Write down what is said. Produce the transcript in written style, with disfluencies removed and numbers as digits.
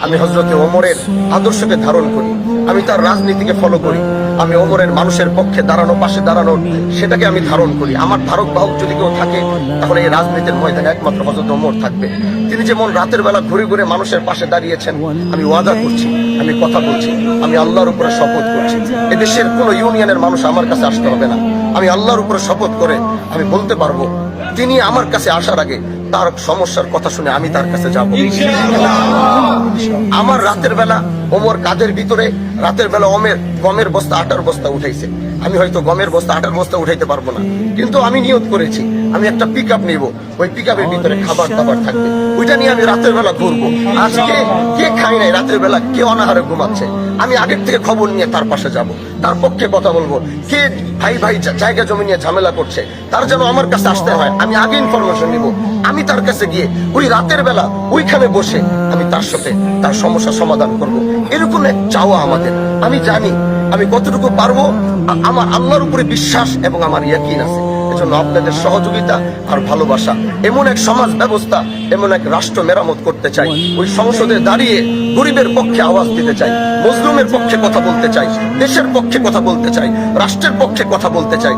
আমি হযরতে ওমরের আদর্শকে ধারণ করি, আমি তার রাজনীতিকে ফলো করি, আমি ওমরের মানুষের পক্ষে দাঁড়ানো, পাশে দাঁড়ানো, সেটাকে আমি ধারণ করি। আমার ধারক বাহক যদি কেউ থাকে, তাহলে এই রাজনীতির ময়দানে একমাত্র হযরত ওমর থাকবে। তিনি যেমন রাতের বেলা ঘুরে ঘুরে মানুষের পাশে দাঁড়িয়েছেন, আমি ওয়াদা করছি, আমি কথা বলছি, আমি আল্লাহর উপরে শপথ করছি, এদেশের কোনো ইউনিয়নের মানুষ আমার কাছে আসতে হবে না। আমি আল্লাহর উপরে শপথ করে আমি বলতে পারবো, তিনি আমার কাছে আসার আগে তার সমস্যার কথা শুনে আমি তার কাছে যাব। আমার রাতের বেলা ওমর কাদের ভিতরে রাতের বেলা গমের বস্তা, আটার বস্তা উঠাইছে। আমি হয়তো গমের বস্তা, আটার বস্তা উঠাইতে পারবো না, কিন্তু আমি নিয়ত করেছি আমি একটা পিক আপ নিবো, ওই পিক আপের ভিতরে খাবার দাবার থাকবে, ওইটা নিয়ে আমি রাতের বেলা ঘুরবো। আজকে কে খাই নাই রাতের বেলা, কে অনাহারে ঘুমাচ্ছে, আমি আগের থেকে খবর নিয়ে তার পাশে যাব, তার পক্ষে কথা বলবো। কে ভাই ভাই জায়গা জমি নিয়ে ঝামেলা করছে, তার যেন আমার কাছে আসতে হয়, আমি আগে ইনফরমেশন নিব, আমি তার কাছে গিয়ে ওই রাতের বেলা ওইখানে বসে আমি তার সাথে তার সমস্যা সমাধান করব। এরকম এক চাওয়া আমাদের। আমি জানি আমি কতটুকু পারবো, আমার আল্লাহর উপরে বিশ্বাস এবং আমার ইয়াকিন আছে। এজন্য আপনাদের সহযোগিতা আর ভালোবাসা, এমন এক সমাজ ব্যবস্থা, এমন এক রাষ্ট্র মেরামত করতে চাই, ওই সংসদে দাঁড়িয়ে গরিবের পক্ষে আওয়াজ দিতে চাই, মজলুমের পক্ষে কথা বলতে চাই, দেশের পক্ষে কথা বলতে চাই, রাষ্ট্রের পক্ষে কথা বলতে চাই।